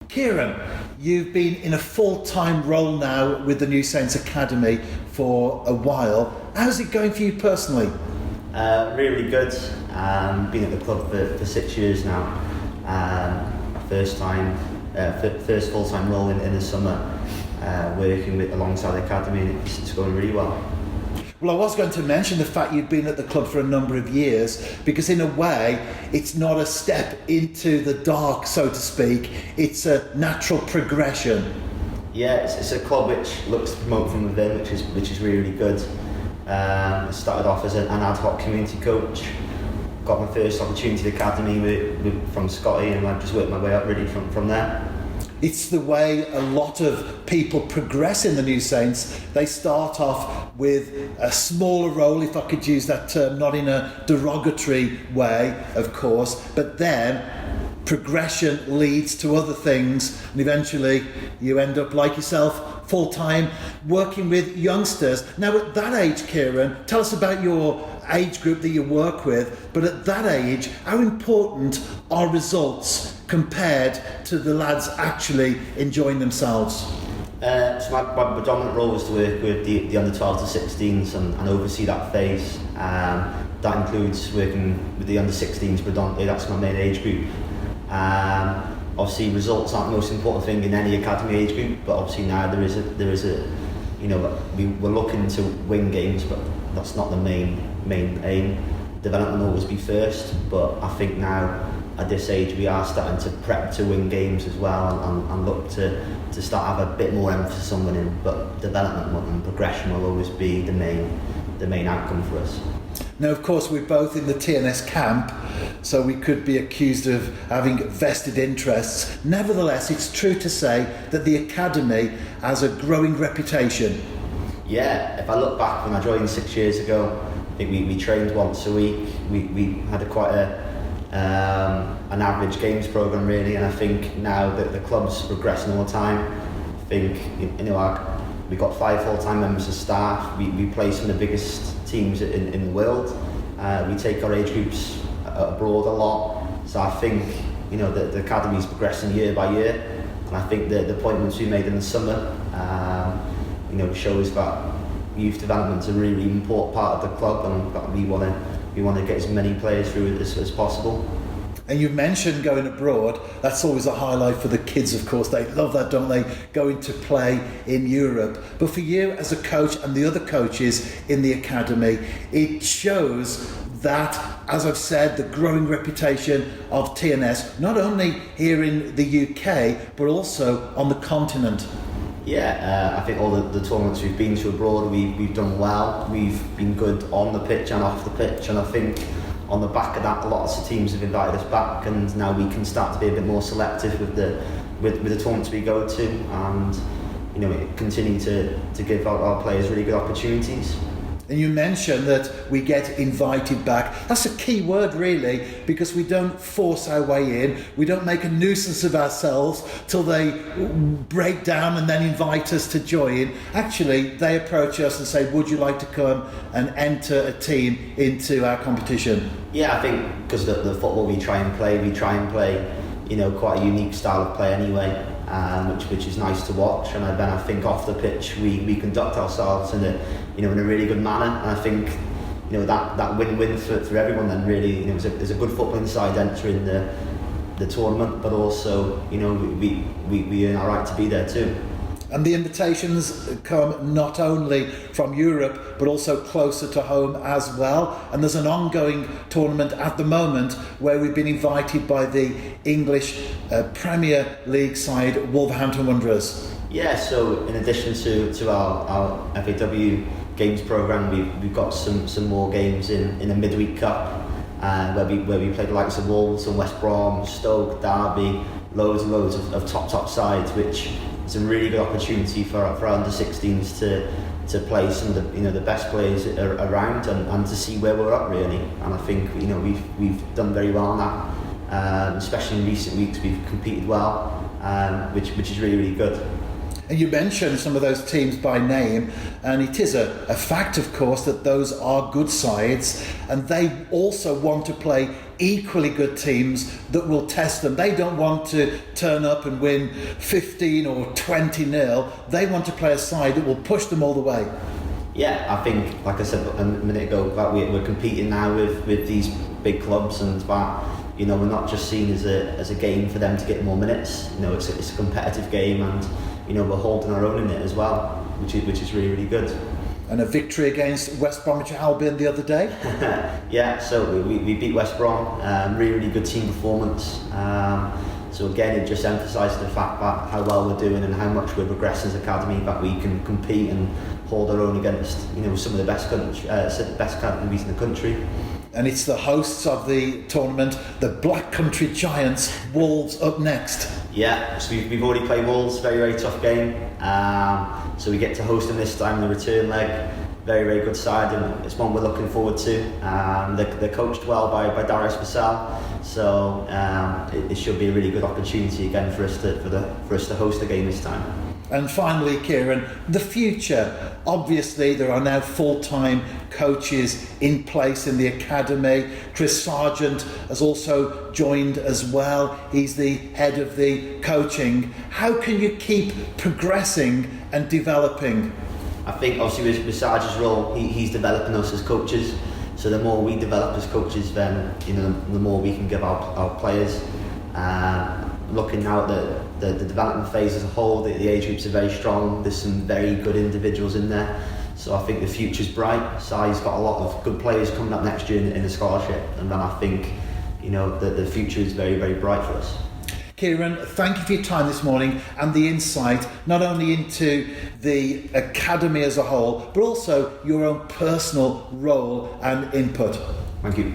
Kieran, you've been in a full-time role now with the New Saints Academy for a while. How's it going for you personally? Really good. Been at the club for 6 years now. First full-time role in the summer, working alongside the academy, and it's going really well. Well, I was going to mention the fact you've been at the club for a number of years, because in a way, it's not a step into the dark, so to speak. It's a natural progression. Yeah, it's a club which looks to promote from within, which is really good. I started off as an ad hoc community coach. Got my first opportunity at the academy from Scotty, and I've just worked my way up really from there. It's the way a lot of people progress in the New Saints. They start off with a smaller role, if I could use that term, not in a derogatory way, of course, but then progression leads to other things, and eventually you end up, like yourself, full-time, working with youngsters. Now, at that age, Kieran, tell us about your age group that you work with, but at that age, how important are results compared to the lads actually enjoying themselves? So my predominant role was to work with the under 12 to 16s and oversee that phase. That includes working with the under 16s predominantly. That's my main age group. Obviously, results aren't the most important thing in any academy age group, but obviously now there is a we're looking to win games, but that's not the main aim. Development will always be first, but I think now at this age we are starting to prep to win games as well, and look to start have a bit more emphasis on winning, but development and progression will always be the main outcome for us. Now, of course, we're both in the TNS camp, so we could be accused of having vested interests. Nevertheless, it's true to say that the academy has a growing reputation. Yeah, if I look back when I joined 6 years ago, I think we trained once a week. We had quite an average games programme really, and I think now that the club's progressing all the time, I think we got 5 full-time members of staff. We play some of the biggest teams in the world. We take our age groups abroad a lot, so I think the academy's progressing year by year, and I think the appointments we made in the summer shows that youth development is a really important part of the club, and we want to get as many players through as possible. And you mentioned going abroad. That's always a highlight for the kids, of course. They love that, don't they? Going to play in Europe. But for you as a coach and the other coaches in the academy, it shows that, as I've said, the growing reputation of TNS, not only here in the UK, but also on the continent. Yeah, I think all the tournaments we've been to abroad, we've done well. We've been good on the pitch and off the pitch, and I think on the back of that, a lot of teams have invited us back, and now we can start to be a bit more selective with the tournaments we go to, and continue to give our players really good opportunities. And you mentioned that we get invited back. That's a key word, really, because we don't force our way in. We don't make a nuisance of ourselves till they break down and then invite us to join. Actually, they approach us and say, would you like to come and enter a team into our competition? Yeah, I think because the football we try and play quite a unique style of play anyway, which is nice to watch. And then I think off the pitch we conduct ourselves in a really good manner, and I think that win-win for everyone. Then really, there's a good footballing side entering the tournament, but also we earn our right to be there too. And the invitations come not only from Europe, but also closer to home as well. And there's an ongoing tournament at the moment where we've been invited by the English Premier League side, Wolverhampton Wanderers. Yeah, so in addition to our FAW games programme, we've got some more games in a midweek cup, where we play the likes of Wolves and West Brom, Stoke, Derby, loads and loads of top sides, which is a really good opportunity for our under 16s to play some of the best players around, and to see where we're at really. And I think we've done very well on that, especially in recent weeks. We've competed well, which is really good. And you mentioned some of those teams by name, and it is a fact, of course, that those are good sides, and they also want to play equally good teams that will test them. They don't want to turn up and win 15 or 20-0. They want to play a side that will push them all the way. Yeah, I think, like I said a minute ago, that we're competing now with these big clubs, and that, you know, we're not just seen as a game for them to get more minutes. You know, it's a competitive game, and, you know, we're holding our own in it as well, which is really, really good. And a victory against West Bromwich Albion the other day. Yeah, so we beat West Brom. Really, really good team performance. So again, it just emphasises the fact that how well we're doing and how much we're progressing as an academy, that we can compete and hold our own against, you know, some of the best academies in the country. And it's the hosts of the tournament, the Black Country Giants, Wolves, up next. Yeah, so we've already played Wolves, very, very tough game. So we get to host them this time, the return leg. Very, very good side, and it's one we're looking forward to. They're coached well by Darius Vassell, so it should be a really good opportunity again for us to host the game this time. And finally, Kieran, the future. Obviously, there are now full-time coaches in place in the academy. Chris Sargent has also joined as well. He's the head of the coaching. How can you keep progressing and developing? I think obviously with Sargent's role, he's developing us as coaches. So the more we develop as coaches, then, you know, the more we can give our players. Looking now at the development phase as a whole, the age groups are very strong. There's some very good individuals in there. So I think the future's bright. Sai's got a lot of good players coming up next year in the scholarship, and then I think, you know, the future is very, very bright for us. Kieran, thank you for your time this morning and the insight, not only into the academy as a whole, but also your own personal role and input. Thank you.